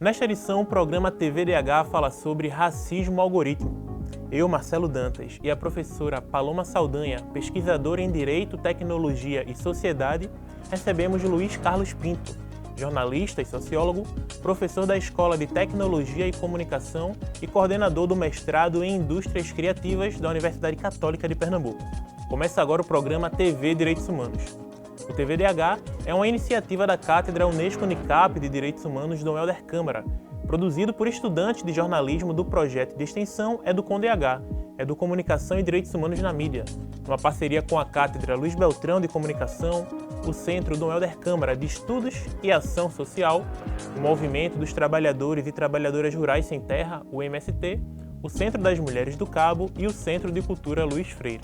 Nesta edição, o programa TVDH fala sobre racismo algoritmo. Eu, Marcelo Dantas, e a professora Paloma Saldanha, pesquisadora em Direito, Tecnologia e Sociedade, recebemos Luiz Carlos Pinto, jornalista e sociólogo, professor da Escola de Tecnologia e Comunicação e coordenador do mestrado em Indústrias Criativas da Universidade Católica de Pernambuco. Começa agora o programa TV Direitos Humanos. O TVDH é uma iniciativa da Cátedra Unesco-Unicap de Direitos Humanos Dom Helder Câmara, produzido por estudantes de jornalismo do projeto de extensão EducomDH, Educomunicação e Direitos Humanos na Mídia, uma parceria com a Cátedra Luiz Beltrão de Comunicação, o Centro Dom Helder Câmara de Estudos e Ação Social, o Movimento dos Trabalhadores e Trabalhadoras Rurais Sem Terra, o MST, o Centro das Mulheres do Cabo e o Centro de Cultura Luiz Freire.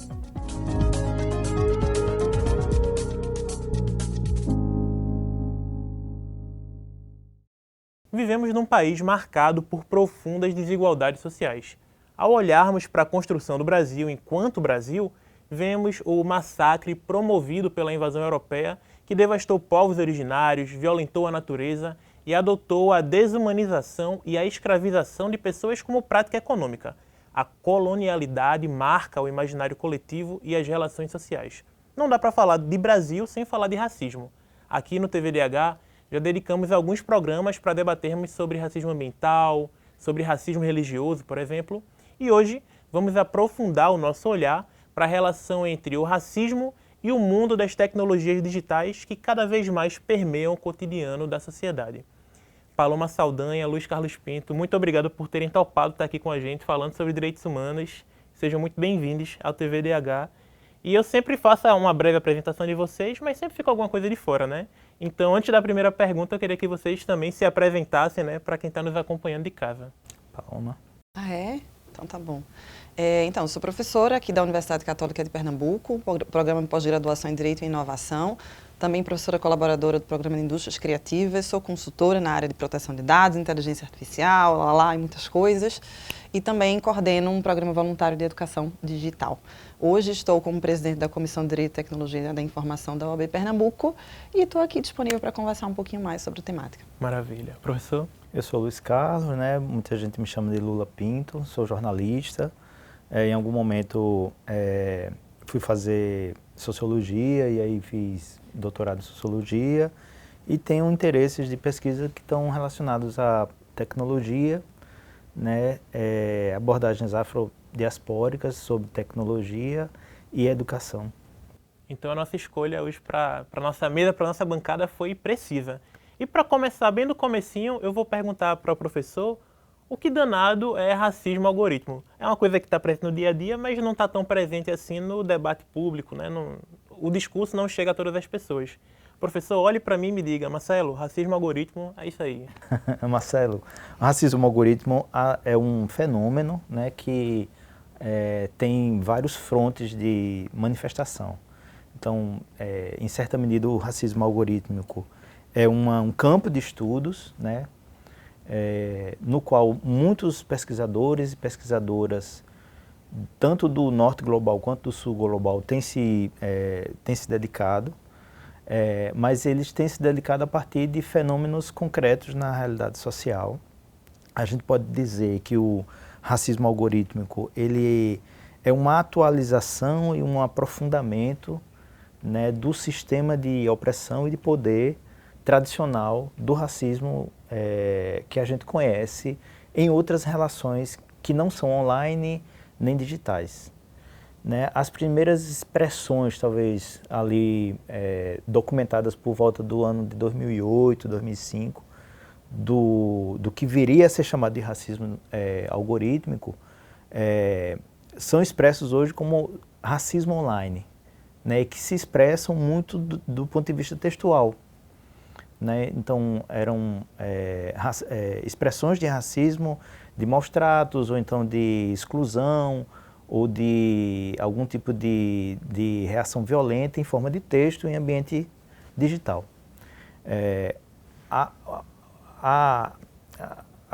Vivemos num país marcado por profundas desigualdades sociais. Ao olharmos para a construção do Brasil enquanto Brasil, vemos o massacre promovido pela invasão europeia que devastou povos originários, violentou a natureza e adotou a desumanização e a escravização de pessoas como prática econômica. A colonialidade marca o imaginário coletivo e as relações sociais. Não dá para falar de Brasil sem falar de racismo. Aqui no TVDH, já dedicamos alguns programas para debatermos sobre racismo ambiental, sobre racismo religioso, por exemplo, e hoje vamos aprofundar o nosso olhar para a relação entre o racismo e o mundo das tecnologias digitais que cada vez mais permeiam o cotidiano da sociedade. Paloma Saldanha, Luiz Carlos Pinto, muito obrigado por terem topado estar aqui com a gente falando sobre direitos humanos. Sejam muito bem-vindos ao TVDH. E eu sempre faço uma breve apresentação de vocês, mas sempre fica alguma coisa de fora, né? Então, antes da primeira pergunta, eu queria que vocês também se apresentassem, né, para quem está nos acompanhando de casa. Paloma. Ah, é? Então tá bom. Então, eu sou professora aqui da Universidade Católica de Pernambuco, programa de pós-graduação em Direito e Inovação, também professora colaboradora do Programa de Indústrias Criativas, sou consultora na área de proteção de dados, inteligência artificial, e muitas coisas, e também coordeno um programa voluntário de educação digital. Hoje estou como presidente da Comissão de Direito e Tecnologia da Informação da UAB Pernambuco e estou aqui disponível para conversar um pouquinho mais sobre a temática. Maravilha. Professor? Eu sou Luiz Carlos, né? Muita gente me chama de Lula Pinto, sou jornalista. Em algum momento fui fazer sociologia e aí fiz doutorado em sociologia e tenho interesses de pesquisa que estão relacionados à tecnologia, né? Abordagens afrodiaspóricas sobre tecnologia e educação. Então a nossa escolha hoje para a nossa mesa, para a nossa bancada foi precisa. E para começar bem do comecinho, eu vou perguntar para o professor o que danado é racismo algoritmo. É uma coisa que está presente no dia a dia, mas não está tão presente assim no debate público, né? O discurso não chega a todas as pessoas. Professor, olhe para mim e me diga, Marcelo, racismo algoritmo é isso aí. Marcelo, o racismo algoritmo é um fenômeno, né, que tem vários frontes de manifestação. Então, em certa medida, o racismo algorítmico é um campo de estudos, né, no qual muitos pesquisadores e pesquisadoras, tanto do norte global quanto do sul global, têm se dedicado, mas eles têm se dedicado a partir de fenômenos concretos na realidade social. A gente pode dizer que o racismo algorítmico ele é uma atualização e um aprofundamento, né, do sistema de opressão e de poder tradicional do racismo que a gente conhece em outras relações que não são online nem digitais. Né? As primeiras expressões, talvez, ali documentadas por volta do ano de 2008, 2005, do que viria a ser chamado de racismo algorítmico, são expressos hoje como racismo online, né? Que se expressam muito do ponto de vista textual. Né? Então, eram expressões de racismo, de maus tratos, ou então de exclusão, ou de algum tipo de reação violenta em forma de texto em ambiente digital. A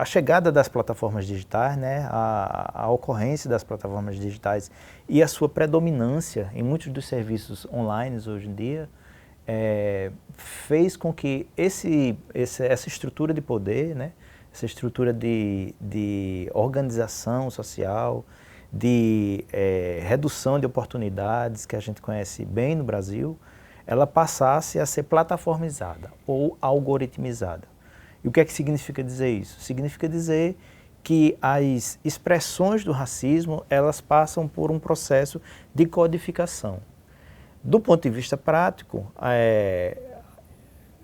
chegada das plataformas digitais, né? A ocorrência das plataformas digitais e a sua predominância em muitos dos serviços online hoje em dia, fez com que essa estrutura de poder, né, essa estrutura de organização social, de redução de oportunidades que a gente conhece bem no Brasil, ela passasse a ser plataformizada ou algoritmizada. E o que é que significa dizer isso? Significa dizer que as expressões do racismo, elas passam por um processo de codificação. Do ponto de vista prático,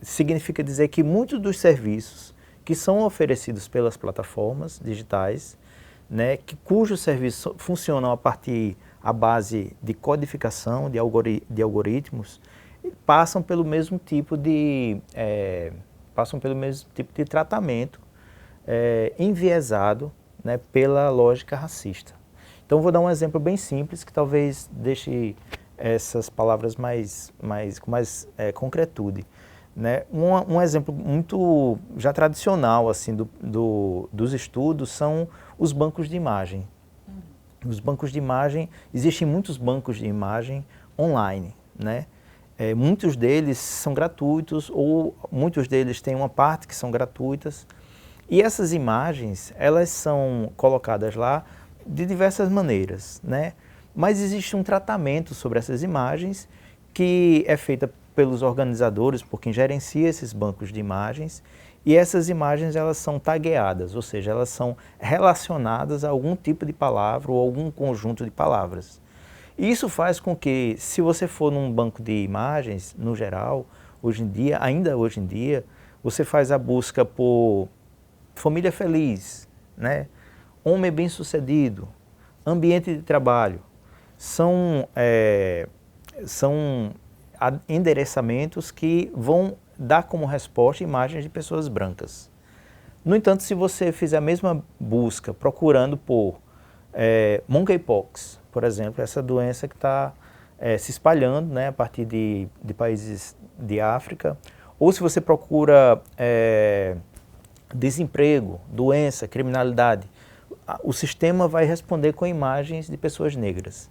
significa dizer que muitos dos serviços que são oferecidos pelas plataformas digitais, né, cujos serviços funcionam à base de codificação, de algoritmos, passam pelo mesmo tipo de tratamento enviesado, né, pela lógica racista. Então, vou dar um exemplo bem simples que talvez deixe essas palavras com mais concretude. Né? Um exemplo muito já tradicional assim, dos estudos são os bancos de imagem. Os bancos de imagem, existem muitos bancos de imagem online, né? Muitos deles são gratuitos ou muitos deles têm uma parte que são gratuitas. E essas imagens, elas são colocadas lá de diversas maneiras, né? Mas existe um tratamento sobre essas imagens que é feita pelos organizadores, por quem gerencia esses bancos de imagens, e essas imagens elas são tagueadas, ou seja, elas são relacionadas a algum tipo de palavra ou algum conjunto de palavras. E isso faz com que, se você for num banco de imagens, no geral, ainda hoje em dia, você faz a busca por família feliz, né? Homem bem-sucedido, ambiente de trabalho, são endereçamentos que vão dar como resposta imagens de pessoas brancas. No entanto, se você fizer a mesma busca procurando por monkeypox, por exemplo, essa doença que está se espalhando, né, a partir de países de África, ou se você procura desemprego, doença, criminalidade, o sistema vai responder com imagens de pessoas negras.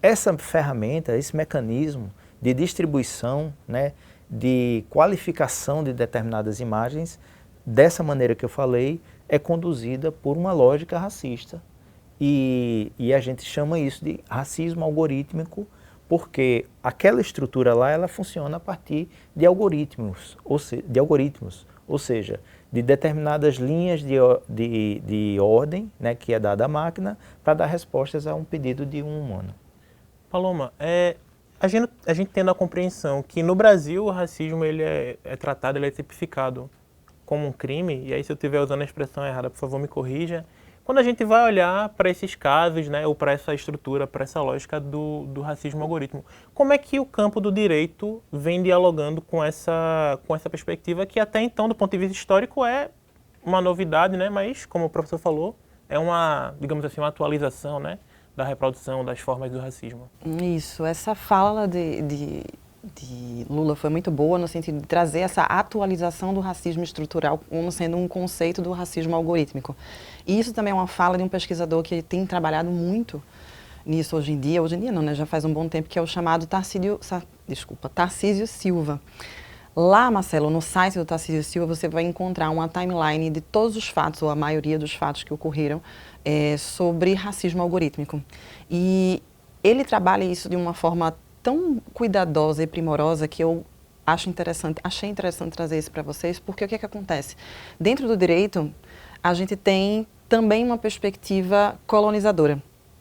Essa ferramenta, esse mecanismo de distribuição, né, de qualificação de determinadas imagens, dessa maneira que eu falei, é conduzida por uma lógica racista. E a gente chama isso de racismo algorítmico, porque aquela estrutura lá, ela funciona a partir de algoritmos, ou seja, de determinadas linhas de ordem, né, que é dada à máquina, para dar respostas a um pedido de um humano. Paloma, a gente tendo a compreensão que no Brasil o racismo ele é tratado, ele é tipificado como um crime, e aí se eu estiver usando a expressão errada, por favor me corrija. Quando a gente vai olhar para esses casos, né, ou para essa estrutura, para essa lógica do racismo algoritmo, como é que o campo do direito vem dialogando com essa perspectiva que até então, do ponto de vista histórico, é uma novidade, né, mas, como o professor falou, é uma, digamos assim, uma atualização, né, da reprodução das formas do racismo. Isso, essa fala de Lula foi muito boa no sentido de trazer essa atualização do racismo estrutural como sendo um conceito do racismo algorítmico. E isso também é uma fala de um pesquisador que tem trabalhado muito nisso hoje em dia não, né, já faz um bom tempo, que é o chamado Tarcísio Silva. Lá, Marcelo, no site do Tarcísio Silva, você vai encontrar uma timeline de todos os fatos, ou a maioria dos fatos que ocorreram sobre racismo algorítmico. E ele trabalha isso de uma forma tão cuidadosa e primorosa que eu achei interessante trazer isso para vocês, porque o que é que acontece? Dentro do direito, a gente tem também uma perspectiva colonizadora,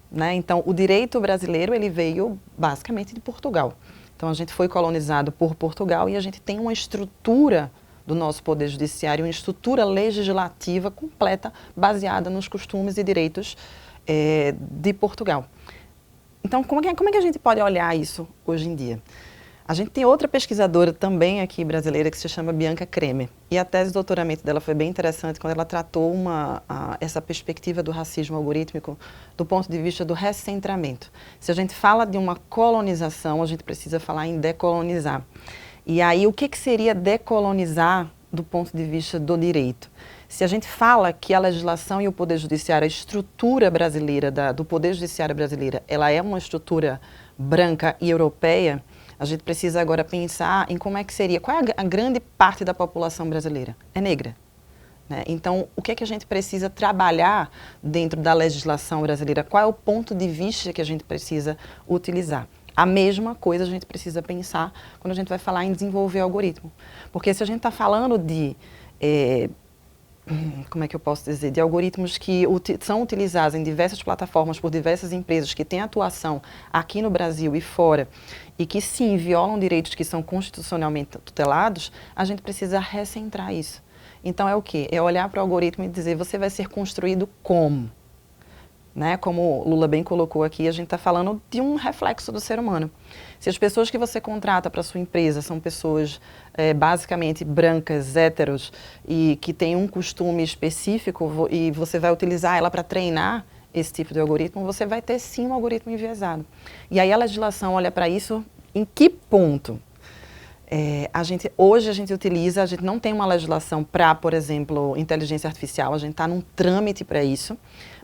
né? Então, o direito brasileiro, ele veio basicamente de Portugal. Então, a gente foi colonizado por Portugal e a gente tem uma estrutura do nosso poder judiciário, uma estrutura legislativa completa, baseada nos costumes e direitos de Portugal. Então, como é que a gente pode olhar isso hoje em dia? A gente tem outra pesquisadora também aqui brasileira que se chama Bianca Kremer. E a tese de doutoramento dela foi bem interessante quando ela tratou essa perspectiva do racismo algorítmico do ponto de vista do recentramento. Se a gente fala de uma colonização, a gente precisa falar em decolonizar. E aí, o que seria decolonizar do ponto de vista do direito? Se a gente fala que a legislação e o poder judiciário, a estrutura brasileira, do poder judiciário brasileira, ela é uma estrutura branca e europeia, a gente precisa agora pensar em como é que seria, qual é a grande parte da população brasileira? É negra. né? Então, o que é que a gente precisa trabalhar dentro da legislação brasileira? Qual é o ponto de vista que a gente precisa utilizar? A mesma coisa a gente precisa pensar quando a gente vai falar em desenvolver algoritmo. Porque se a gente está falando de, como é que eu posso dizer, de algoritmos que são utilizados em diversas plataformas por diversas empresas que têm atuação aqui no Brasil e fora, e que sim, violam direitos que são constitucionalmente tutelados, a gente precisa recentrar isso. Então é o quê? É olhar para o algoritmo e dizer, você vai ser construído como? Né? Como Lula bem colocou aqui, a gente está falando de um reflexo do ser humano. Se as pessoas que você contrata para a sua empresa são pessoas basicamente brancas, héteros, e que têm um costume específico e você vai utilizar ela para treinar esse tipo de algoritmo, você vai ter sim um algoritmo enviesado. E aí a legislação olha para isso em que ponto? Hoje a gente utiliza, a gente não tem uma legislação para, por exemplo, inteligência artificial, a gente está num trâmite para isso,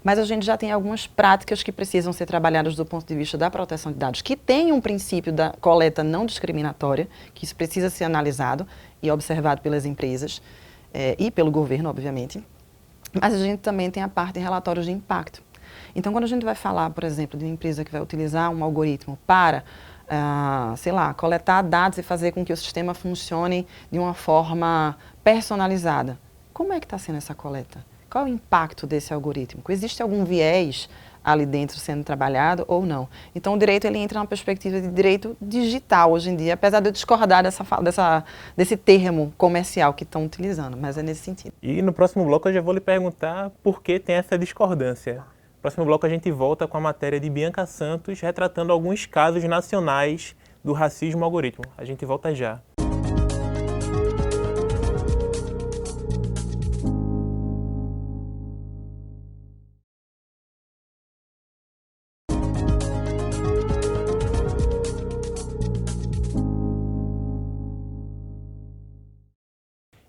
mas a gente já tem algumas práticas que precisam ser trabalhadas do ponto de vista da proteção de dados, que tem um princípio da coleta não discriminatória, que isso precisa ser analisado e observado pelas empresas e pelo governo, obviamente, mas a gente também tem a parte de relatórios de impacto. Então, quando a gente vai falar, por exemplo, de uma empresa que vai utilizar um algoritmo para sei lá, coletar dados e fazer com que o sistema funcione de uma forma personalizada. Como é que está sendo essa coleta? Qual é o impacto desse algoritmo? Existe algum viés ali dentro sendo trabalhado ou não? Então, o direito ele entra na perspectiva de direito digital hoje em dia, apesar de eu discordar desse termo comercial que estão utilizando, mas é nesse sentido. E no próximo bloco eu já vou lhe perguntar por que tem essa discordância. No próximo bloco a gente volta com a matéria de Bianca Santos, retratando alguns casos nacionais do racismo algoritmo. A gente volta já.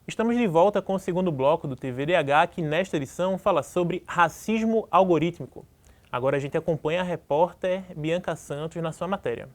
Estamos de volta com o segundo bloco do TVDH, que nesta edição fala sobre racismo algorítmico. Agora a gente acompanha a repórter Bianca Santos na sua matéria.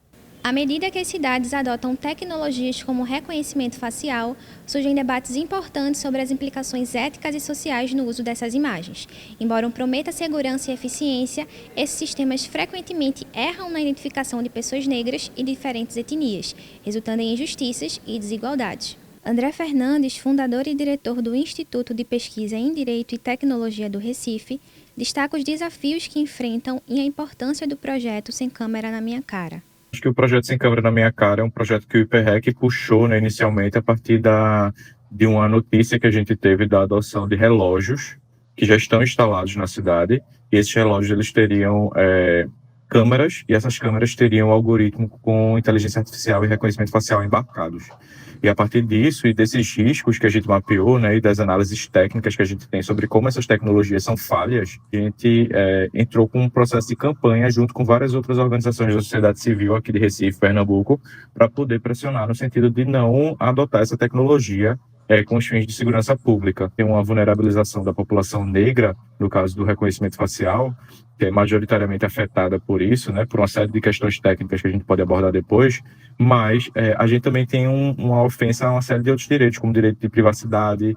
À medida que as cidades adotam tecnologias como reconhecimento facial, surgem debates importantes sobre as implicações éticas e sociais no uso dessas imagens. Embora prometa segurança e eficiência, esses sistemas frequentemente erram na identificação de pessoas negras e diferentes etnias, resultando em injustiças e desigualdades. André Fernandes, fundador e diretor do Instituto de Pesquisa em Direito e Tecnologia do Recife, destaca os desafios que enfrentam e a importância do projeto Sem Câmera na Minha Cara. Acho que o projeto Sem Câmera na Minha Cara é um projeto que o IPREC puxou, né, inicialmente a partir de uma notícia que a gente teve da adoção de relógios que já estão instalados na cidade, e esses relógios eles teriam câmeras, e essas câmeras teriam algoritmo com inteligência artificial e reconhecimento facial embarcados. E a partir disso e desses riscos que a gente mapeou, né, e das análises técnicas que a gente tem sobre como essas tecnologias são falhas, a gente entrou com um processo de campanha junto com várias outras organizações da sociedade civil aqui de Recife, Pernambuco, para poder pressionar no sentido de não adotar essa tecnologia com os fins de segurança pública. Tem uma vulnerabilização da população negra, no caso do reconhecimento facial, que é majoritariamente afetada por isso, né, por uma série de questões técnicas que a gente pode abordar depois, mas a gente também tem uma ofensa a uma série de outros direitos, como direito de privacidade,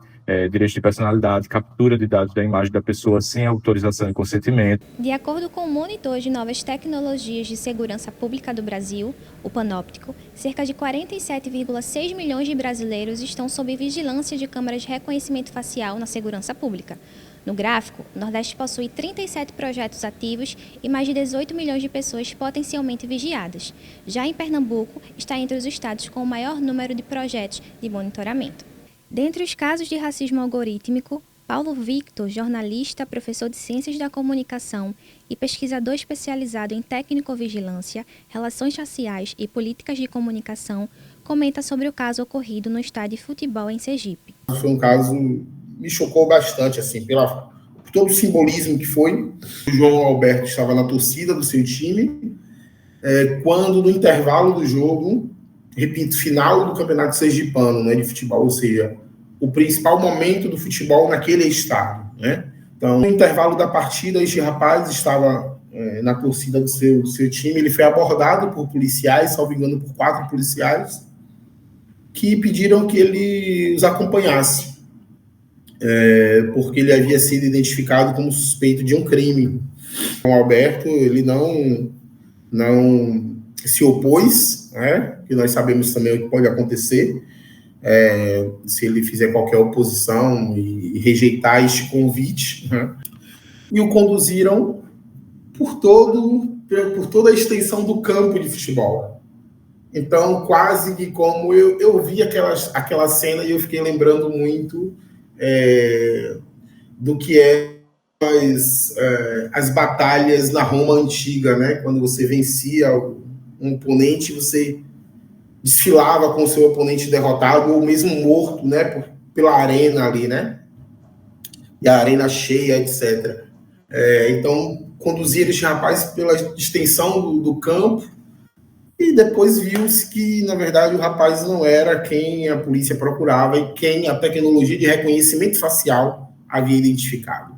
direito de personalidade, captura de dados da imagem da pessoa sem autorização e consentimento. De acordo com o Monitor de Novas Tecnologias de Segurança Pública do Brasil, o Panóptico, cerca de 47,6 milhões de brasileiros estão sob vigilância de câmeras de reconhecimento facial na segurança pública. No gráfico, o Nordeste possui 37 projetos ativos e mais de 18 milhões de pessoas potencialmente vigiadas. Já em Pernambuco, está entre os estados com o maior número de projetos de monitoramento. Dentre os casos de racismo algorítmico, Paulo Victor, jornalista, professor de Ciências da Comunicação e pesquisador especializado em tecnicovigilância, relações raciais e políticas de comunicação, comenta sobre o caso ocorrido no estádio de futebol em Sergipe. Foi um caso me chocou bastante, assim, por todo o simbolismo que foi. O João Alberto estava na torcida do seu time, quando no intervalo do jogo, repito, final do Campeonato Sergipano, né, de futebol, ou seja, o principal momento do futebol naquele estado, né? Então, no intervalo da partida, este rapaz estava na torcida do seu time, ele foi abordado por policiais, salvo engano, por 4 policiais, que pediram que ele os acompanhasse. porque ele havia sido identificado como suspeito de um crime. O Alberto, ele não se opôs, né? Que nós sabemos também o que pode acontecer se ele fizer qualquer oposição e rejeitar este convite, né? E o conduziram por toda a extensão do campo de futebol. Então, quase que como eu vi aquela cena e eu fiquei lembrando muito do que as batalhas na Roma antiga, né? Quando você vencia um oponente, você desfilava com o seu oponente derrotado ou mesmo morto, né? Pela arena ali, né? E a arena cheia, etc. Então, conduzir este rapaz pela extensão do campo e depois viu-se que, na verdade, o rapaz não era quem a polícia procurava e quem a tecnologia de reconhecimento facial havia identificado.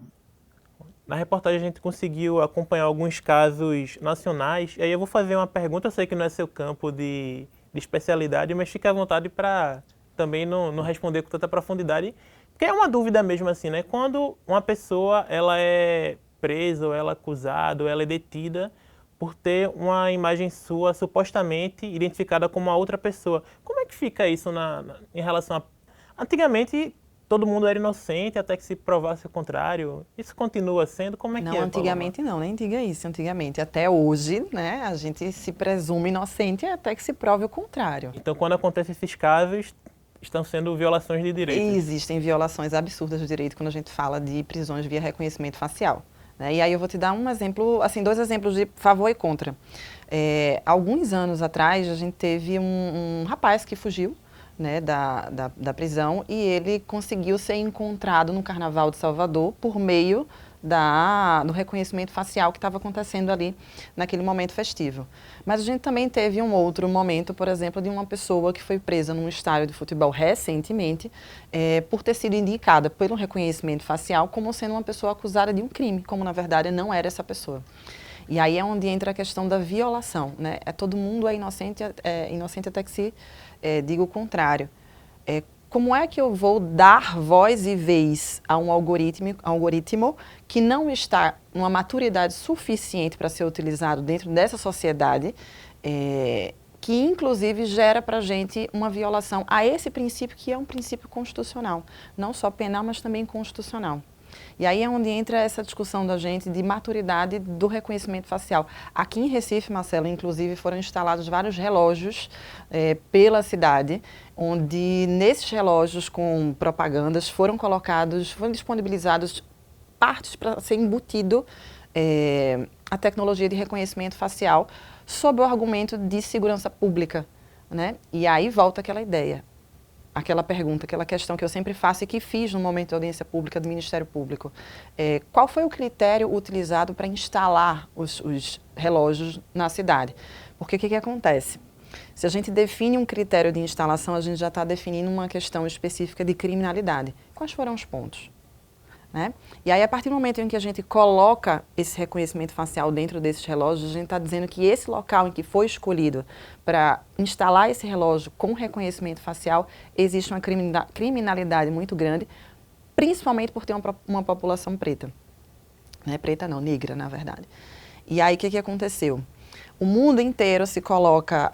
Na reportagem a gente conseguiu acompanhar alguns casos nacionais, e aí eu vou fazer uma pergunta, eu sei que não é seu campo de especialidade, mas fique à vontade para também não responder com tanta profundidade, porque é uma dúvida mesmo assim, né? Quando uma pessoa ela é presa, ou ela é acusada, ou ela é detida por ter uma imagem sua supostamente identificada como uma outra pessoa, como é que fica isso em relação a... Antigamente todo mundo era inocente até que se provasse o contrário. Isso continua sendo? Como é que é? Não, antigamente não, nem diga isso, antigamente. Até hoje, né, a gente se presume inocente até que se prove o contrário. Então, quando acontecem esses casos, estão sendo violações de direitos? Existem violações absurdas do direito quando a gente fala de prisões via reconhecimento facial. Né? E aí eu vou te dar um exemplo, assim, 2 exemplos de favor e contra. Alguns anos atrás, a gente teve um rapaz que fugiu, né, da prisão, e ele conseguiu ser encontrado no Carnaval de Salvador por meio do reconhecimento facial que estava acontecendo ali naquele momento festivo. Mas a gente também teve um outro momento, por exemplo, de uma pessoa que foi presa num estádio de futebol recentemente por ter sido indicada pelo reconhecimento facial como sendo uma pessoa acusada de um crime, como na verdade não era essa pessoa. E aí é onde entra a questão da violação, né? Todo mundo é inocente até que se diga o contrário. Como é que eu vou dar voz e vez a um algoritmo que não está numa maturidade suficiente para ser utilizado dentro dessa sociedade, que inclusive gera para a gente uma violação a esse princípio que é um princípio constitucional, não só penal, mas também constitucional. E aí é onde entra essa discussão da gente de maturidade do reconhecimento facial. Aqui em Recife, Marcelo, inclusive foram instalados vários relógios pela cidade, onde nesses relógios com propagandas foram disponibilizados partes para ser embutido a tecnologia de reconhecimento facial sob o argumento de segurança pública, né? E aí volta aquela ideia. Aquela pergunta, aquela questão que eu sempre faço e que fiz no momento da audiência pública do Ministério Público. Qual foi o critério utilizado para instalar os relógios na cidade? Porque o que acontece? Se a gente define um critério de instalação, a gente já está definindo uma questão específica de criminalidade. Quais foram os pontos? Né? E aí, a partir do momento em que a gente coloca esse reconhecimento facial dentro desses relógios, a gente está dizendo que esse local em que foi escolhido para instalar esse relógio com reconhecimento facial, existe uma criminalidade muito grande, principalmente por ter uma população preta. Né? Preta não, negra, na verdade. E aí, o que aconteceu? O mundo inteiro se coloca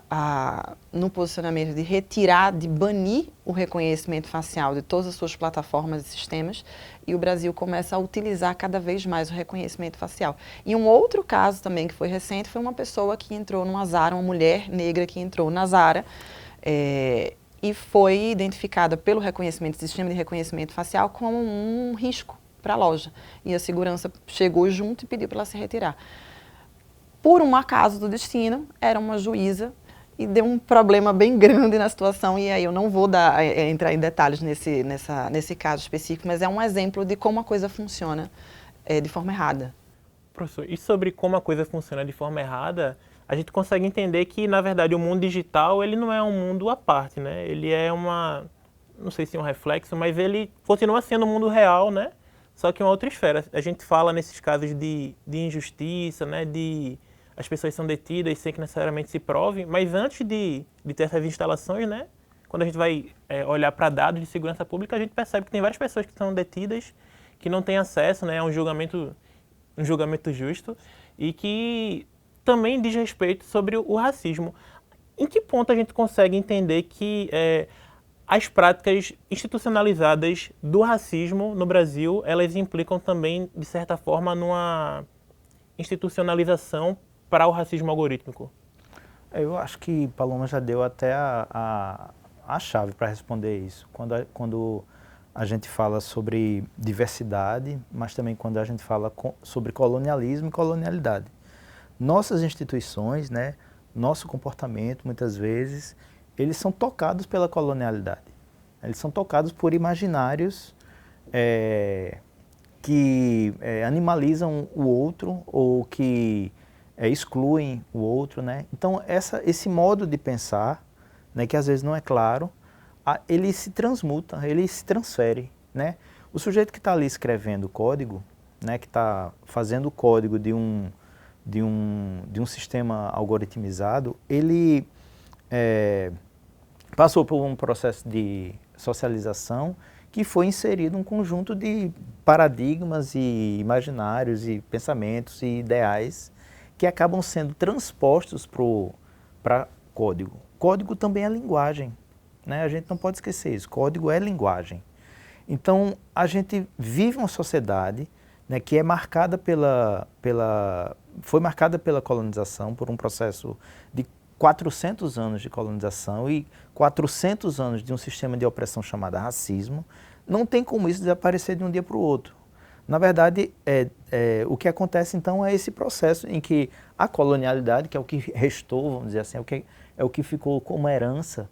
no posicionamento de retirar, de banir o reconhecimento facial de todas as suas plataformas e sistemas, e o Brasil começa a utilizar cada vez mais o reconhecimento facial. E um outro caso também que foi recente foi uma pessoa que entrou numa Zara, uma mulher negra que entrou na Zara e foi identificada pelo sistema de reconhecimento facial como um risco para a loja. E a segurança chegou junto e pediu para ela se retirar. Por um acaso do destino, era uma juíza e deu um problema bem grande na situação, e aí eu não vou entrar em detalhes nesse caso específico, mas é um exemplo de como a coisa funciona de forma errada. Professor, e sobre como a coisa funciona de forma errada, a gente consegue entender que, na verdade, o mundo digital ele não é um mundo à parte, né? Ele é não sei se é um reflexo, mas ele continua sendo o mundo real, né? Só que em uma outra esfera. A gente fala nesses casos de injustiça, né? As pessoas são detidas sem que necessariamente se prove, mas antes de ter essas instalações, né, quando a gente vai olhar para dados de segurança pública, a gente percebe que tem várias pessoas que são detidas, que não têm acesso, né, a um julgamento justo e que também diz respeito sobre o racismo. Em que ponto a gente consegue entender que as práticas institucionalizadas do racismo no Brasil, elas implicam também, de certa forma, numa institucionalização para o racismo algorítmico? Eu acho que Paloma já deu até a chave para responder isso. Quando a gente fala sobre diversidade, mas também quando a gente fala sobre colonialismo e colonialidade. Nossas instituições, né, nosso comportamento, muitas vezes, eles são tocados pela colonialidade. Eles são tocados por imaginários que animalizam o outro ou que excluem o outro, né? Então, esse modo de pensar, né, que às vezes não é claro, ele se transmuta, ele se transfere, né? O sujeito que está ali escrevendo o código, né, que está fazendo o código de um sistema algoritmizado, ele passou por um processo de socialização que foi inserido um conjunto de paradigmas e imaginários e pensamentos e ideais que acabam sendo transpostos para código. Código também é linguagem, né? A gente não pode esquecer isso, código é linguagem. Então, a gente vive uma sociedade, né, que é marcada foi marcada pela colonização, por um processo de 400 anos de colonização e 400 anos de um sistema de opressão chamado racismo. Não tem como isso desaparecer de um dia para o outro. Na verdade, o que acontece então é esse processo em que a colonialidade, que é o que restou, vamos dizer assim, é o que ficou como herança,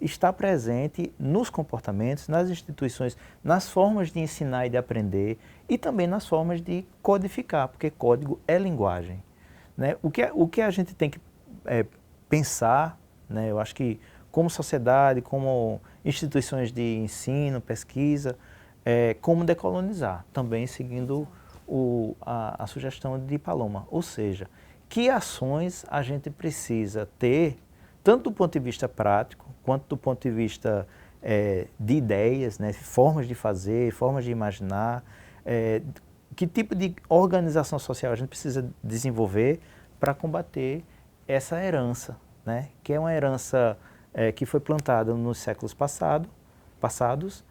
está presente nos comportamentos, nas instituições, nas formas de ensinar e de aprender e também nas formas de codificar, porque código é linguagem, né? O que a gente tem que pensar, né, eu acho que como sociedade, como instituições de ensino, pesquisa, como decolonizar, também seguindo a sugestão de Paloma. Ou seja, que ações a gente precisa ter, tanto do ponto de vista prático, quanto do ponto de vista de ideias, né, formas de fazer, formas de imaginar, que tipo de organização social a gente precisa desenvolver para combater essa herança, né, que é uma herança que foi plantada nos séculos passados,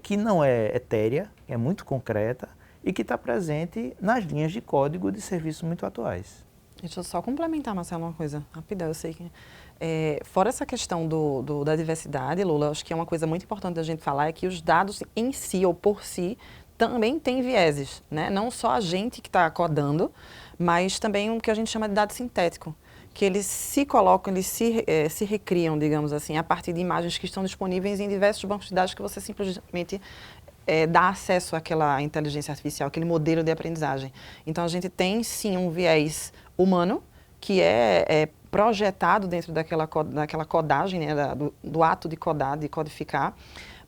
que não é etérea, é muito concreta e que está presente nas linhas de código de serviços muito atuais. Deixa eu só complementar, Marcelo, uma coisa rapidão. Eu sei que fora essa questão da diversidade, Lula, acho que é uma coisa muito importante da gente falar é que os dados em si ou por si também têm vieses, né? Não só a gente que está codando, mas também o que a gente chama de dado sintético, que eles se colocam, eles se recriam, digamos assim, a partir de imagens que estão disponíveis em diversos bancos de dados que você simplesmente dá acesso àquela inteligência artificial, aquele modelo de aprendizagem. Então, a gente tem, sim, um viés humano, que é projetado dentro daquela codagem, né, do ato de codar, de codificar,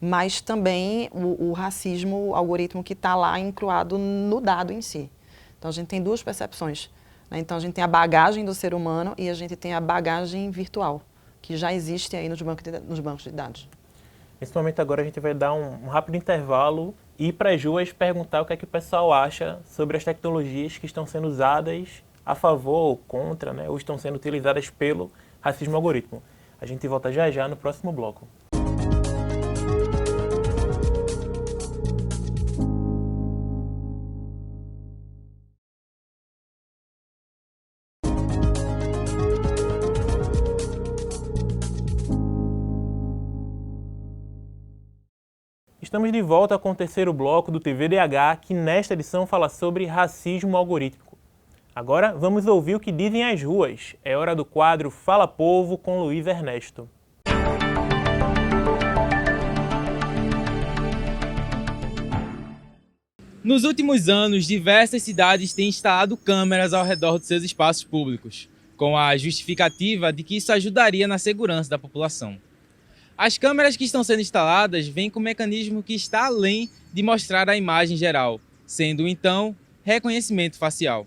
mas também o racismo, o algoritmo que está lá incluído no dado em si. Então, a gente tem duas percepções, né? Então, a gente tem a bagagem do ser humano e a gente tem a bagagem virtual, que já existe aí nos bancos de dados. Nesse momento agora a gente vai dar um rápido intervalo e ir para as ruas perguntar o que é que o pessoal acha sobre as tecnologias que estão sendo usadas a favor ou contra, né, ou estão sendo utilizadas pelo racismo algoritmo. A gente volta já já no próximo bloco. Estamos de volta com o terceiro bloco do TVDH, que nesta edição fala sobre racismo algorítmico. Agora vamos ouvir o que dizem as ruas. É hora do quadro Fala Povo com Luiz Ernesto. Nos últimos anos, diversas cidades têm instalado câmeras ao redor de seus espaços públicos, com a justificativa de que isso ajudaria na segurança da população. As câmeras que estão sendo instaladas vêm com um mecanismo que está além de mostrar a imagem geral, sendo então reconhecimento facial.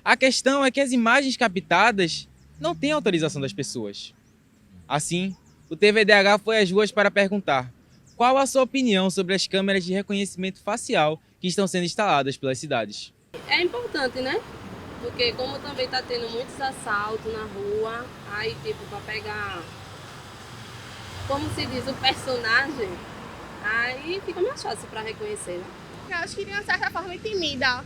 A questão é que as imagens captadas não têm autorização das pessoas. Assim, o TVDH foi às ruas para perguntar: qual a sua opinião sobre as câmeras de reconhecimento facial que estão sendo instaladas pelas cidades? É importante, né? Porque como também tá tendo muitos assaltos na rua, aí tipo, para pegar, como se diz, o personagem, aí fica mais fácil para reconhecer, né? Eu acho que de uma certa forma intimida.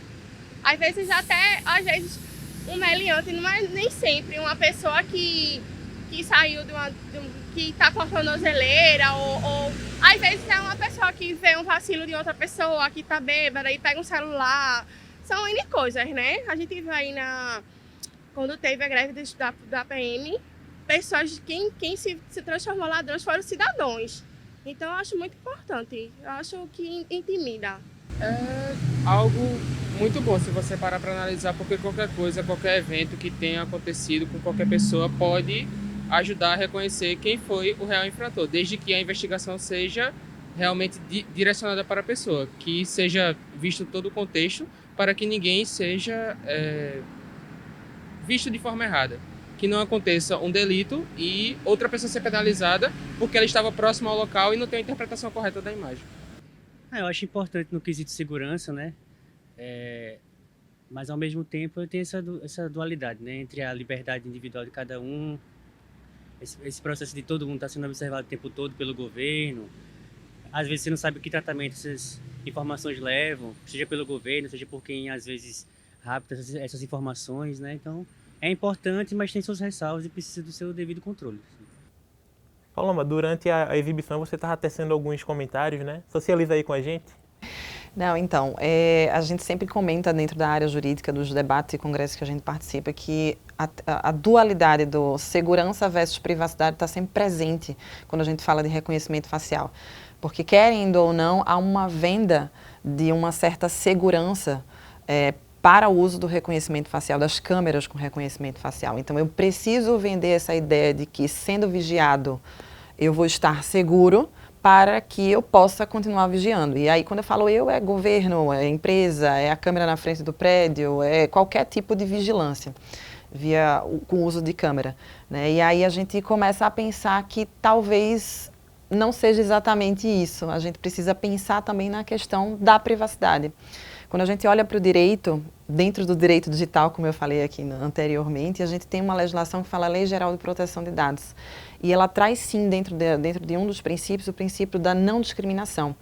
Às vezes um meliante não é nem sempre uma pessoa que saiu que tá com a tornozeleira ou às vezes é uma pessoa que vê um vacilo de outra pessoa que tá bêbada e pega um celular. São N coisas, né? A gente viu aí quando teve a greve da PM, pessoas, quem se transformou ladrões foram cidadãos. Então eu acho muito importante, eu acho que intimida. É algo muito bom se você parar para analisar, porque qualquer coisa, qualquer evento que tenha acontecido com qualquer pessoa pode ajudar a reconhecer quem foi o real infrator, desde que a investigação seja realmente direcionada para a pessoa, que seja visto todo o contexto para que ninguém seja visto de forma errada. Que não aconteça um delito e outra pessoa ser penalizada porque ela estava próxima ao local e não tem a interpretação correta da imagem. Eu acho importante no quesito de segurança, né? Mas ao mesmo tempo eu tenho essa dualidade, né? Entre a liberdade individual de cada um, esse processo de todo mundo estar sendo observado o tempo todo pelo governo. Às vezes você não sabe que tratamento essas informações levam, seja pelo governo, seja por quem às vezes rapta essas informações, né? Então é importante, mas tem suas ressalvas e precisa do seu devido controle. Paloma, durante a exibição você estava tecendo alguns comentários, né? Socializa aí com a gente. Não, então, a gente sempre comenta dentro da área jurídica, dos debates e congressos que a gente participa, que a dualidade do segurança versus privacidade está sempre presente quando a gente fala de reconhecimento facial. Porque, querendo ou não, há uma venda de uma certa segurança para o uso do reconhecimento facial, das câmeras com reconhecimento facial. Então, eu preciso vender essa ideia de que, sendo vigiado, eu vou estar seguro para que eu possa continuar vigiando. E aí, quando eu falo eu, é governo, é empresa, é a câmera na frente do prédio, é qualquer tipo de vigilância com o uso de câmera, né? E aí a gente começa a pensar que talvez não seja exatamente isso. A gente precisa pensar também na questão da privacidade. Quando a gente olha para o direito, dentro do direito digital, como eu falei aqui anteriormente, a gente tem uma legislação que fala a Lei Geral de Proteção de Dados. E ela traz sim, dentro de um dos princípios, o princípio da não discriminação,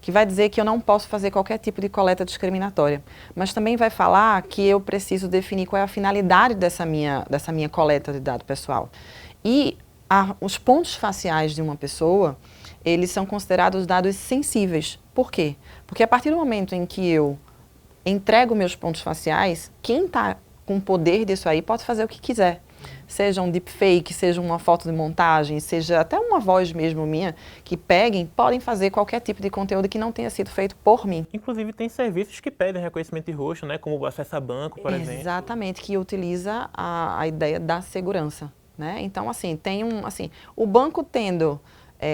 que vai dizer que eu não posso fazer qualquer tipo de coleta discriminatória. Mas também vai falar que eu preciso definir qual é a finalidade dessa minha coleta de dado pessoal. E os pontos faciais de uma pessoa, eles são considerados dados sensíveis. Por quê? Porque a partir do momento em que eu entrego meus pontos faciais, quem está com o poder disso aí pode fazer o que quiser. Seja um deepfake, seja uma foto de montagem, seja até uma voz mesmo minha, que podem fazer qualquer tipo de conteúdo que não tenha sido feito por mim. Inclusive tem serviços que pedem reconhecimento de rosto, né? Como o acesso a banco, por exemplo. Exatamente, que utiliza a ideia da segurança, né? Então, assim, o banco tendo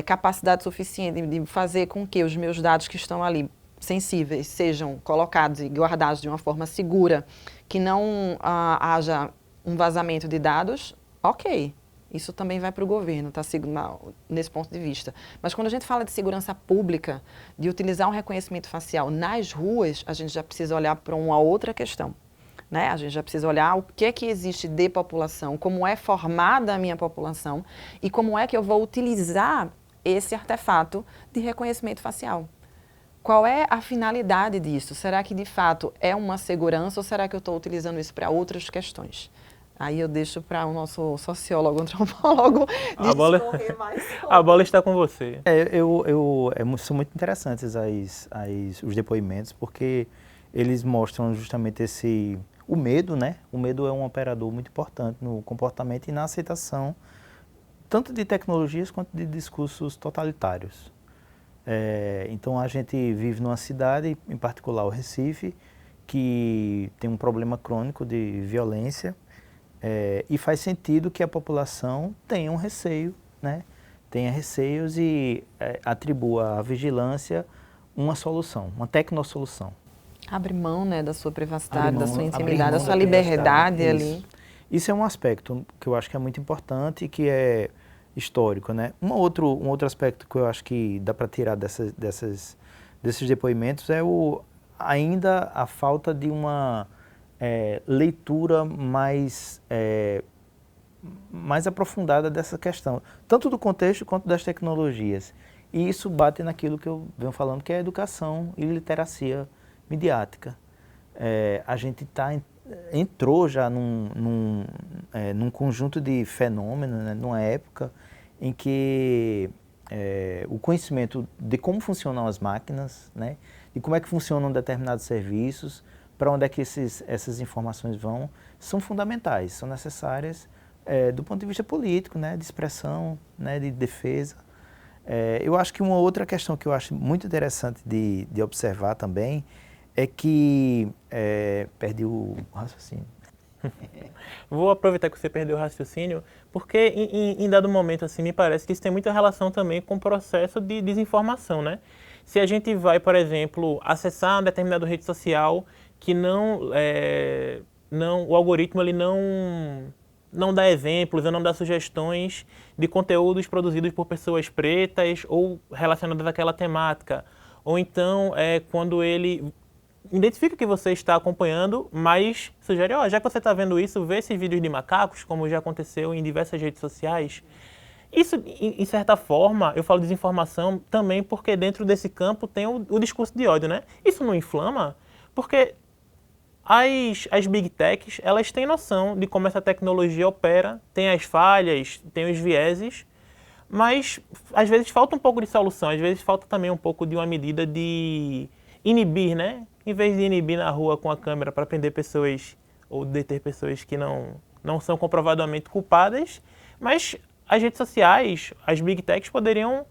capacidade suficiente de fazer com que os meus dados que estão ali sensíveis sejam colocados e guardados de uma forma segura, que não haja um vazamento de dados, ok. Isso também vai para o governo, tá, nesse ponto de vista. Mas quando a gente fala de segurança pública, de utilizar um reconhecimento facial nas ruas, a gente já precisa olhar para uma outra questão, né? A gente já precisa olhar o que é que existe de população, como é formada a minha população e como é que eu vou utilizar esse artefato de reconhecimento facial. Qual é a finalidade disso? Será que de fato é uma segurança ou será que eu estou utilizando isso para outras questões? Aí eu deixo para o nosso sociólogo, antropólogo, discorrer mais sobre. A bola está com você. São muito interessantes os depoimentos, porque eles mostram justamente o medo, né? O medo é um operador muito importante no comportamento e na aceitação, tanto de tecnologias quanto de discursos totalitários. Então a gente vive numa cidade, em particular o Recife, que tem um problema crônico de violência, e faz sentido que a população tenha um receio, né? Tenha receios e atribua à vigilância uma solução, uma tecnossolução. Abre mão, né, da sua privacidade, da sua intimidade, da sua liberdade ali. Isso é um aspecto que eu acho que é muito importante e que é histórico, né? Um outro aspecto que eu acho que dá para tirar desses depoimentos é ainda a falta de uma leitura mais aprofundada dessa questão, tanto do contexto quanto das tecnologias. E isso bate naquilo que eu venho falando, que é a educação e literacia midiática. A gente entrou já num conjunto de fenômenos, né, numa época em que o conhecimento de como funcionam as máquinas, né, de como é que funcionam determinados serviços, para onde é que essas informações vão, são fundamentais, são necessárias do ponto de vista político, né, de expressão, né, de defesa. Eu acho que uma outra questão que eu acho muito interessante de observar também é que... perdi o raciocínio. Vou aproveitar que você perdeu o raciocínio, porque em dado momento, assim, me parece que isso tem muita relação também com o processo de desinformação, né? Se a gente vai, por exemplo, acessar uma determinada rede social que o algoritmo ele não dá exemplos, ou não dá sugestões de conteúdos produzidos por pessoas pretas ou relacionados àquela temática. Ou então, quando ele identifica que você está acompanhando, mas sugere, já que você está vendo isso, vê esses vídeos de macacos, como já aconteceu em diversas redes sociais. Isso, em certa forma, eu falo desinformação também porque dentro desse campo tem o discurso de ódio, né? Isso não inflama? Porque as Big Techs, elas têm noção de como essa tecnologia opera, tem as falhas, tem os vieses, mas às vezes falta um pouco de solução, às vezes falta também um pouco de uma medida de inibir, né? Em vez de inibir na rua com a câmera para prender pessoas ou deter pessoas que não são comprovadamente culpadas, mas as redes sociais, as Big Techs poderiam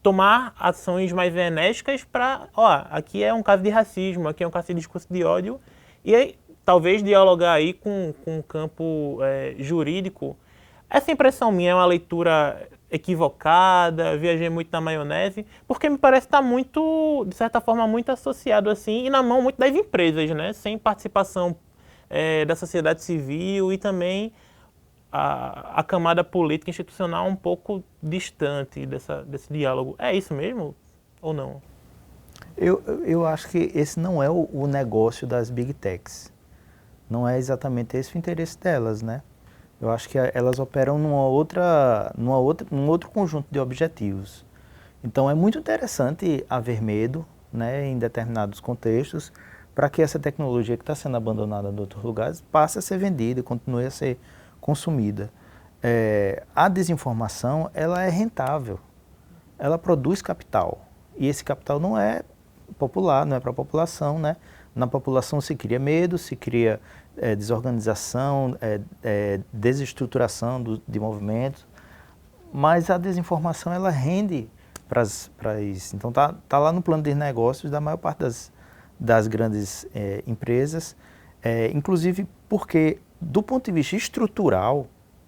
tomar ações mais enérgicas para, aqui é um caso de racismo, aqui é um caso de discurso de ódio, e aí, talvez dialogar aí com o campo jurídico. Essa impressão minha é uma leitura equivocada, viajei muito na maionese, porque me parece estar muito, de certa forma, muito associado assim, e na mão muito das empresas, né? Sem participação da sociedade civil e também a camada política institucional um pouco distante desse diálogo. É isso mesmo ou não? Eu acho que esse não é o negócio das Big Techs. Não é exatamente esse o interesse delas, né? Eu acho que elas operam num outro conjunto de objetivos. Então é muito interessante haver medo, né, em determinados contextos, para que essa tecnologia que está sendo abandonada em outros lugares passe a ser vendida e continue a ser consumida. A desinformação, ela é rentável, ela produz capital, e esse capital não é popular, não é para a população, né? Na população se cria medo, se cria desorganização, desestruturação de movimentos, mas a desinformação ela rende para isso. Então tá lá no plano de negócios da maior parte das grandes empresas, inclusive porque do ponto de vista estrutural,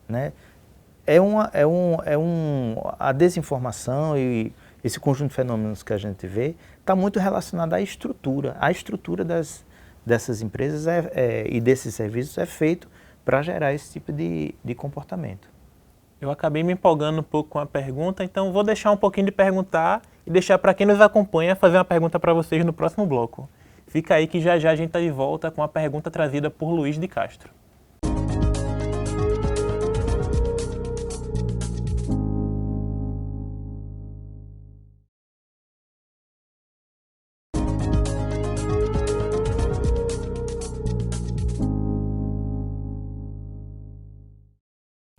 né, a desinformação e esse conjunto de fenômenos que a gente vê está muito relacionado à estrutura. A estrutura dessas empresas e desses serviços é feito para gerar esse tipo de comportamento. Eu acabei me empolgando um pouco com a pergunta, então vou deixar um pouquinho de perguntar e deixar para quem nos acompanha fazer uma pergunta para vocês no próximo bloco. Fica aí que já a gente está de volta com a pergunta trazida por Luiz de Castro.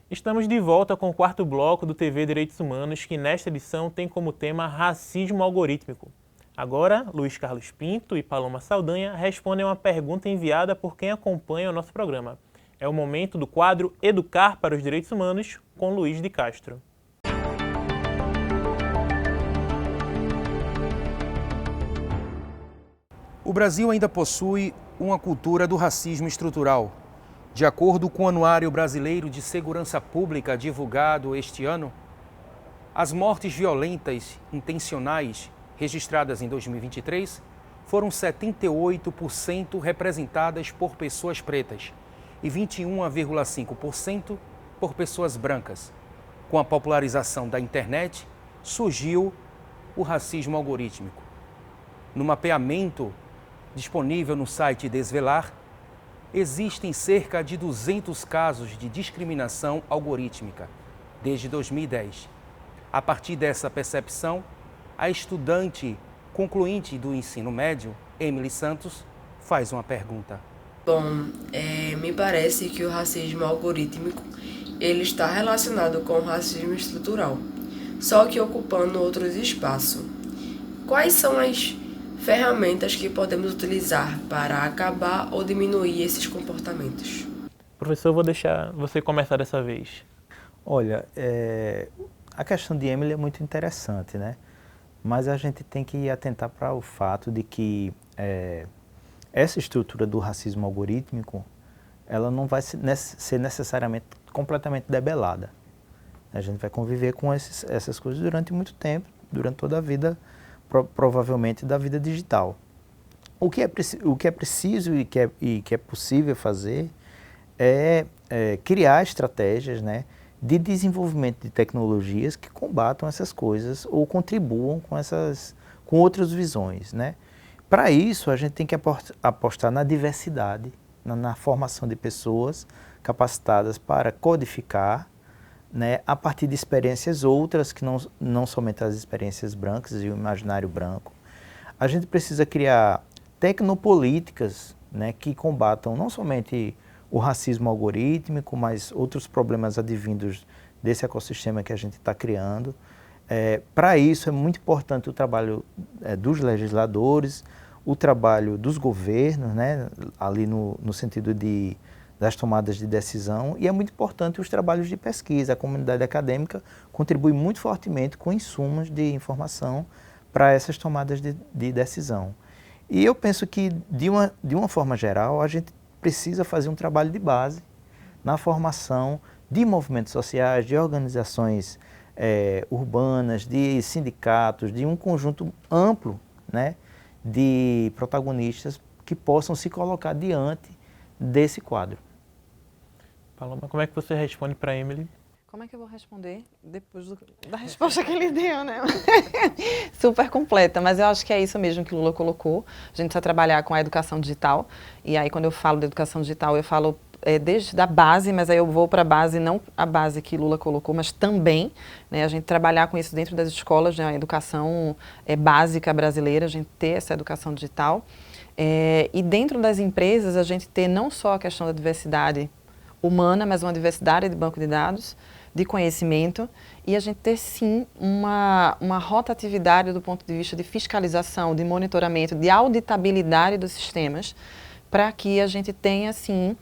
Estamos de volta com o quarto bloco do TV Direitos Humanos, que nesta edição tem como tema racismo algorítmico. Agora, Luiz Carlos Pinto e Paloma Saldanha respondem uma pergunta enviada por quem acompanha o nosso programa. É o momento do quadro Educar para os Direitos Humanos, com Luiz de Castro. O Brasil ainda possui uma cultura do racismo estrutural. De acordo com o Anuário Brasileiro de Segurança Pública divulgado este ano, as mortes violentas intencionais registradas em 2023 foram 78% representadas por pessoas pretas e 21,5% por pessoas brancas. Com a popularização da internet, surgiu o racismo algorítmico. No mapeamento disponível no site Desvelar, existem cerca de 200 casos de discriminação algorítmica desde 2010. A partir dessa percepção, a estudante concluinte do ensino médio, Emily Santos, faz uma pergunta. Bom, me parece que o racismo algorítmico ele está relacionado com o racismo estrutural, só que ocupando outros espaços. Quais são as ferramentas que podemos utilizar para acabar ou diminuir esses comportamentos? Professor, eu vou deixar você começar dessa vez. Olha, a questão de Emily é muito interessante, né? Mas a gente tem que atentar para o fato de que essa estrutura do racismo algorítmico, ela não vai ser necessariamente completamente debelada. A gente vai conviver com essas coisas durante muito tempo, durante toda a vida, provavelmente da vida digital. O que é preciso e que é possível fazer é criar estratégias, né, de desenvolvimento de tecnologias que combatam essas coisas ou contribuam com outras visões, né? Para isso, a gente tem que apostar na diversidade, na formação de pessoas capacitadas para codificar, né, a partir de experiências outras, que não somente as experiências brancas e o imaginário branco. A gente precisa criar tecnopolíticas, né, que combatam não somente o racismo algorítmico, mas outros problemas advindos desse ecossistema que a gente está criando. Para isso é muito importante o trabalho dos legisladores, o trabalho dos governos, né, ali no sentido das tomadas de decisão, e é muito importante os trabalhos de pesquisa. A comunidade acadêmica contribui muito fortemente com insumos de informação para essas tomadas de decisão. E eu penso que, de uma forma geral, a gente precisa fazer um trabalho de base na formação de movimentos sociais, de organizações urbanas, de sindicatos, de um conjunto amplo, né, de protagonistas que possam se colocar diante desse quadro. Paloma, como é que você responde para Emily? Como é que eu vou responder depois da resposta que ele deu, né? Super completa, mas eu acho que é isso mesmo que Lula colocou. A gente precisa trabalhar com a educação digital, e aí quando eu falo de educação digital, eu falo desde a base, mas aí eu vou para a base, não a base que Lula colocou, mas também, né, a gente trabalhar com isso dentro das escolas, né, a educação básica brasileira, a gente ter essa educação digital. E dentro das empresas, a gente ter não só a questão da diversidade humana, mas uma diversidade de banco de dados, de conhecimento, e a gente ter sim uma rotatividade do ponto de vista de fiscalização, de monitoramento, de auditabilidade dos sistemas, para que a gente tenha, sim,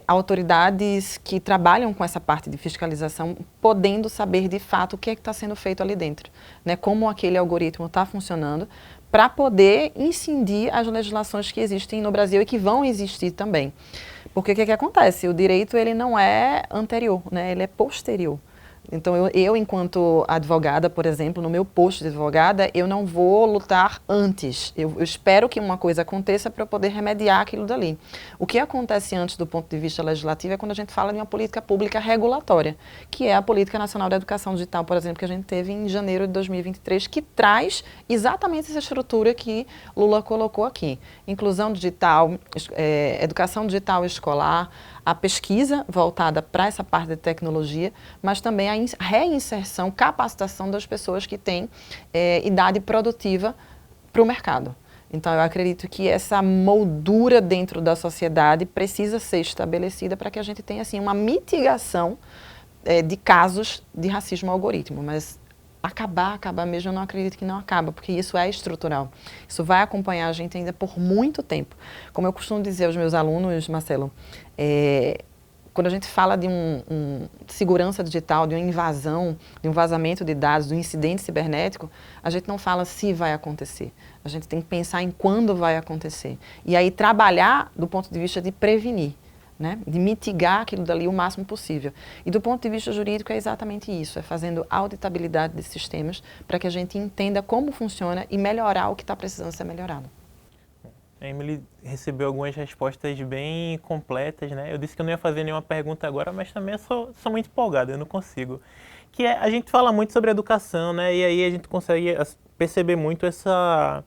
autoridades que trabalham com essa parte de fiscalização, podendo saber de fato o que é que está sendo feito ali dentro, né? Como aquele algoritmo está funcionando, para poder incidir as legislações que existem no Brasil e que vão existir também. Porque o que acontece? O direito ele não é anterior, né? Ele é posterior. Então, eu, enquanto advogada, por exemplo, no meu posto de advogada, eu não vou lutar antes. Eu espero que uma coisa aconteça para eu poder remediar aquilo dali. O que acontece antes do ponto de vista legislativo é quando a gente fala de uma política pública regulatória, que é a Política Nacional da Educação Digital, por exemplo, que a gente teve em janeiro de 2023, que traz exatamente essa estrutura que Lula colocou aqui. Inclusão digital, educação digital escolar, a pesquisa voltada para essa parte de tecnologia, mas também a reinserção, capacitação das pessoas que têm idade produtiva para o mercado. Então, eu acredito que essa moldura dentro da sociedade precisa ser estabelecida para que a gente tenha, assim, uma mitigação de casos de racismo algoritmo. Mas acabar mesmo, eu não acredito que não acaba, porque isso é estrutural. Isso vai acompanhar a gente ainda por muito tempo. Como eu costumo dizer aos meus alunos, Marcelo, quando a gente fala de segurança digital, de uma invasão, de um vazamento de dados, de um incidente cibernético, a gente não fala se vai acontecer. A gente tem que pensar em quando vai acontecer. E aí trabalhar do ponto de vista de prevenir, né? De mitigar aquilo dali o máximo possível. E do ponto de vista jurídico é exatamente isso, é fazendo auditabilidade desses sistemas para que a gente entenda como funciona e melhorar o que está precisando ser melhorado. A Emily recebeu algumas respostas bem completas, né? Eu disse que eu não ia fazer nenhuma pergunta agora, mas também eu sou muito empolgado, eu não consigo. A gente fala muito sobre educação, né? E aí a gente consegue perceber muito essa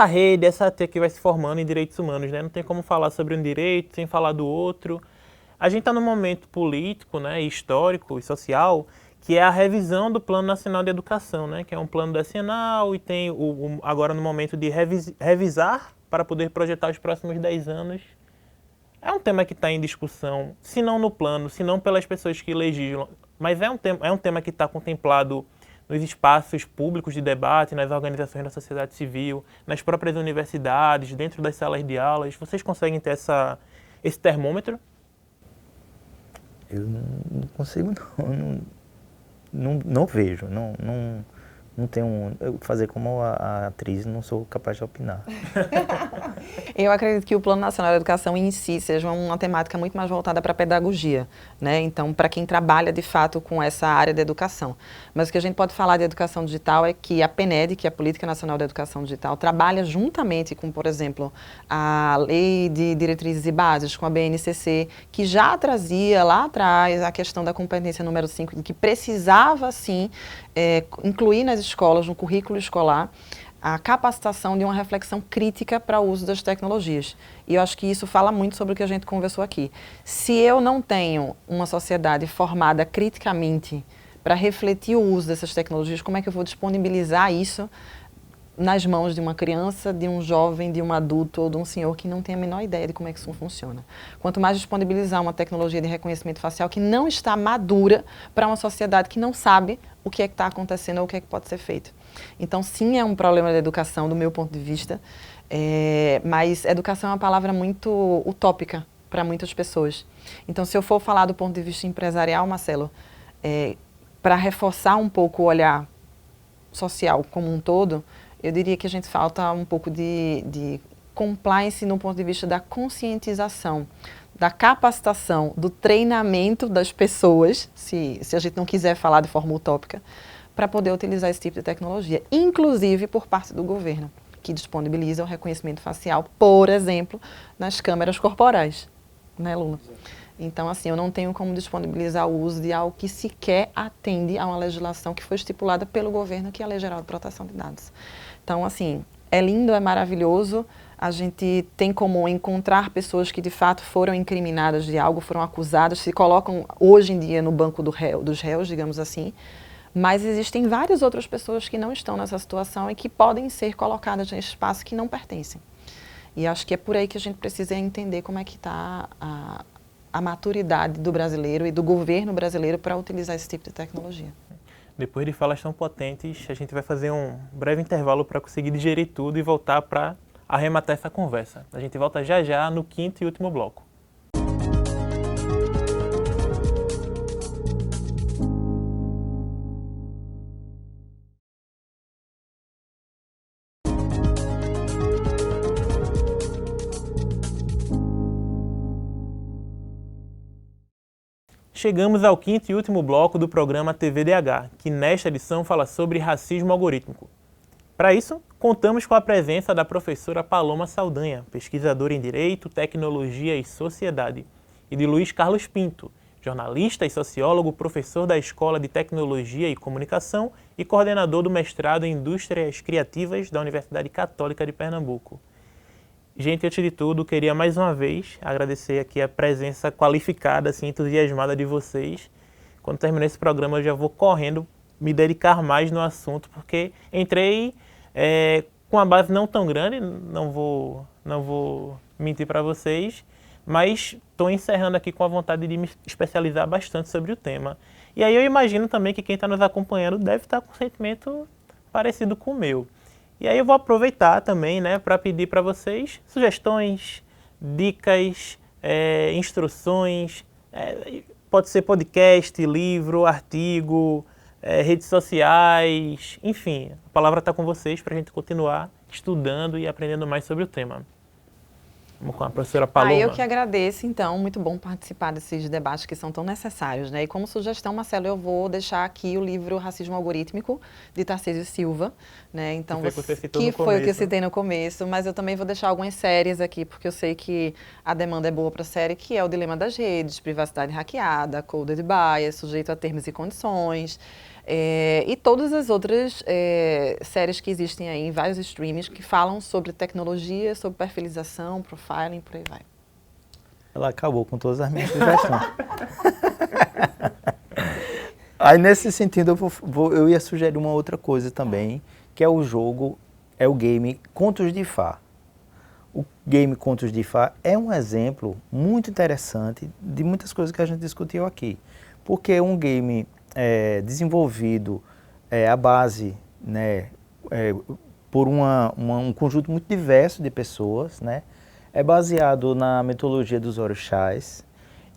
rede, essa teia que vai se formando em direitos humanos, né? Não tem como falar sobre um direito sem falar do outro. A gente está num momento político, né, histórico e social, que é a revisão do Plano Nacional de Educação, né? Que é um plano decenal e tem agora no momento de revisar para poder projetar os próximos 10 anos. É um tema que está em discussão, se não no plano, se não pelas pessoas que legislam, mas é um tema que está contemplado nos espaços públicos de debate, nas organizações da sociedade civil, nas próprias universidades, dentro das salas de aulas. Vocês conseguem ter esse termômetro? Eu não consigo, não vejo, não tenho, fazer como a atriz, não sou capaz de opinar. Eu acredito que o Plano Nacional de Educação em si seja uma temática muito mais voltada para a pedagogia, né? Então, para quem trabalha de fato com essa área de educação. Mas o que a gente pode falar de educação digital é que a PNED, que é a Política Nacional de Educação Digital, trabalha juntamente com, por exemplo, a Lei de Diretrizes e Bases, com a BNCC, que já trazia lá atrás a questão da competência número 5, que precisava, sim, incluir nas escolas, no currículo escolar, a capacitação de uma reflexão crítica para o uso das tecnologias. E eu acho que isso fala muito sobre o que a gente conversou aqui. Se eu não tenho uma sociedade formada criticamente para refletir o uso dessas tecnologias, como é que eu vou disponibilizar isso nas mãos de uma criança, de um jovem, de um adulto ou de um senhor que não tem a menor ideia de como é que isso funciona? Quanto mais disponibilizar uma tecnologia de reconhecimento facial que não está madura para uma sociedade que não sabe o que é que está acontecendo ou o que é que pode ser feito. Então, sim, é um problema da educação, do meu ponto de vista, mas educação é uma palavra muito utópica para muitas pessoas. Então, se eu for falar do ponto de vista empresarial, Marcelo, para reforçar um pouco o olhar social como um todo, eu diria que a gente falta um pouco de compliance no ponto de vista da conscientização, da capacitação, do treinamento das pessoas, se a gente não quiser falar de forma utópica, para poder utilizar esse tipo de tecnologia, inclusive por parte do governo, que disponibiliza o reconhecimento facial, por exemplo, nas câmeras corporais, né, Lula? Então, assim, eu não tenho como disponibilizar o uso de algo que sequer atende a uma legislação que foi estipulada pelo governo, que é a Lei Geral de Proteção de Dados. Então, assim, é lindo, é maravilhoso, a gente tem como encontrar pessoas que de fato foram incriminadas de algo, foram acusadas, se colocam hoje em dia no banco dos réus, digamos assim, mas existem várias outras pessoas que não estão nessa situação e que podem ser colocadas nesse espaço que não pertencem. E acho que é por aí que a gente precisa entender como é que está a maturidade do brasileiro e do governo brasileiro para utilizar esse tipo de tecnologia. Depois de falas tão potentes, a gente vai fazer um breve intervalo para conseguir digerir tudo e voltar para arrematar essa conversa. A gente volta já já no quinto e último bloco. Chegamos ao quinto e último bloco do programa TVDH, que nesta edição fala sobre racismo algorítmico. Para isso, contamos com a presença da professora Paloma Saldanha, pesquisadora em Direito, Tecnologia e Sociedade, e de Luiz Carlos Pinto, jornalista e sociólogo, professor da Escola de Tecnologia e Comunicação e coordenador do mestrado em Indústrias Criativas da Universidade Católica de Pernambuco. Gente, antes de tudo, queria mais uma vez agradecer aqui a presença qualificada, assim, entusiasmada de vocês. Quando terminar esse programa, eu já vou correndo me dedicar mais no assunto, porque entrei com uma base não tão grande, não vou mentir para vocês, mas estou encerrando aqui com a vontade de me especializar bastante sobre o tema. E aí eu imagino também que quem está nos acompanhando deve estar com um sentimento parecido com o meu. E aí eu vou aproveitar também, né, para pedir para vocês sugestões, dicas, instruções, pode ser podcast, livro, artigo, redes sociais, enfim, a palavra está com vocês para a gente continuar estudando e aprendendo mais sobre o tema. Vamos com a professora Paloma. Eu que agradeço, então, muito bom participar desses debates que são tão necessários, né? E como sugestão, Marcelo, eu vou deixar aqui o livro Racismo Algorítmico, de Tarcísio Silva, né? Então, que foi o que eu citei no começo, mas eu também vou deixar algumas séries aqui, porque eu sei que a demanda é boa para a série, que é O Dilema das Redes, Privacidade Hackeada, Coded Bias, Sujeito a Termos e Condições, e todas as outras séries que existem aí em vários streams que falam sobre tecnologia, sobre perfilização, profiling, por aí vai. Ela acabou com todas as minhas sugestões. Aí, nesse sentido, eu ia sugerir uma outra coisa também, que é o game Contos de Fá. O game Contos de Fá é um exemplo muito interessante de muitas coisas que a gente discutiu aqui. Porque é um game desenvolvido à base, né, por um conjunto muito diverso de pessoas, né, é baseado na mitologia dos orixás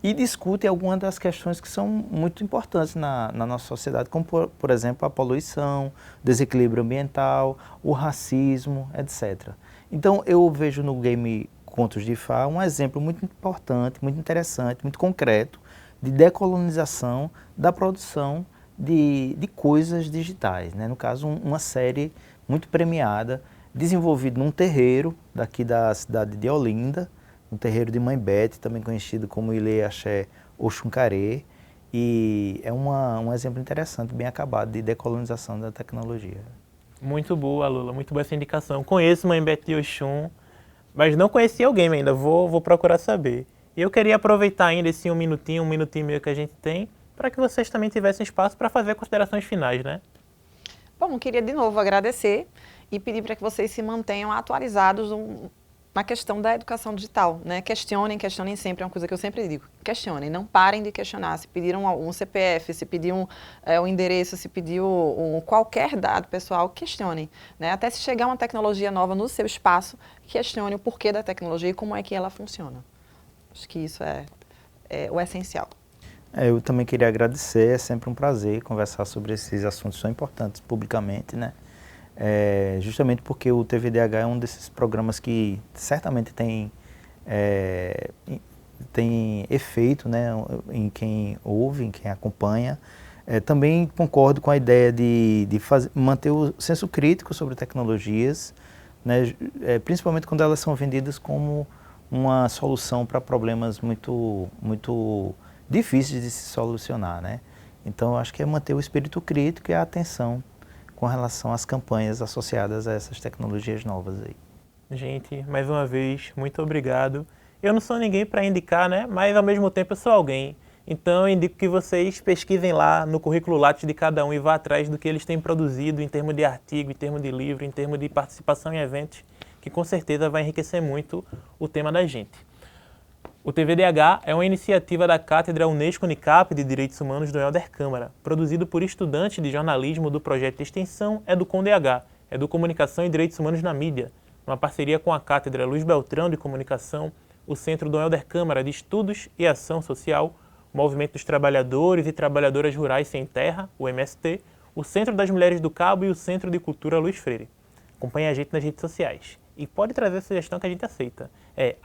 e discute algumas das questões que são muito importantes na nossa sociedade, como, por exemplo, a poluição, desequilíbrio ambiental, o racismo, etc. Então, eu vejo no game Contos de Fá um exemplo muito importante, muito interessante, muito concreto, de decolonização da produção de coisas digitais, né? No caso, uma série muito premiada, desenvolvida num terreiro daqui da cidade de Olinda, um terreiro de Mãe Bete, também conhecido como Ilê Axé Oxuncaré, e é um exemplo interessante, bem acabado, de decolonização da tecnologia. Muito boa, Lula, muito boa essa indicação. Conheço Mãe Bete de Oxum, mas não conhecia o game ainda, vou procurar saber. E eu queria aproveitar ainda esse um minutinho e meio que a gente tem, para que vocês também tivessem espaço para fazer considerações finais, né? Bom, queria de novo agradecer e pedir para que vocês se mantenham atualizados na questão da educação digital, né? Questionem sempre, é uma coisa que eu sempre digo. Questionem, não parem de questionar. Se pediram um CPF, se pediram um endereço, se pediu qualquer dado pessoal, questionem, né? Até se chegar uma tecnologia nova no seu espaço, questione o porquê da tecnologia e como é que ela funciona. Acho que isso é o essencial. Eu também queria agradecer, é sempre um prazer conversar sobre esses assuntos tão importantes publicamente, né? Justamente porque o TVDH é um desses programas que certamente tem efeito, né, em quem ouve, em quem acompanha. Também concordo com a ideia de manter o senso crítico sobre tecnologias, né, principalmente quando elas são vendidas como uma solução para problemas muito difíceis de se solucionar, né? Então, eu acho que é manter o espírito crítico e a atenção com relação às campanhas associadas a essas tecnologias novas aí. Gente, mais uma vez, muito obrigado. Eu não sou ninguém para indicar, né? Mas, ao mesmo tempo, eu sou alguém. Então, eu indico que vocês pesquisem lá no currículo Lattes de cada um e vá atrás do que eles têm produzido em termos de artigo, em termos de livro, em termos de participação em eventos, que com certeza vai enriquecer muito o tema da gente. O TVDH é uma iniciativa da Cátedra Unesco-Unicap de Direitos Humanos do Helder Câmara, produzido por estudantes de jornalismo do projeto de extensão EduComDH, Educomunicação e Direitos Humanos na Mídia, uma parceria com a Cátedra Luiz Beltrão de Comunicação, o Centro do Helder Câmara de Estudos e Ação Social, o Movimento dos Trabalhadores e Trabalhadoras Rurais Sem Terra, o MST, o Centro das Mulheres do Cabo e o Centro de Cultura Luiz Freire. Acompanhe a gente nas redes sociais. E pode trazer a sugestão que a gente aceita. É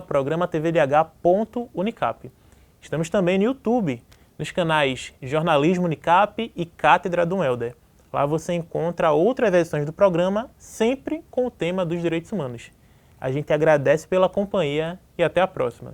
@programatvdh.unicap. Estamos também no YouTube, nos canais Jornalismo Unicap e Cátedra Dom Helder. Lá você encontra outras edições do programa, sempre com o tema dos direitos humanos. A gente agradece pela companhia e até a próxima.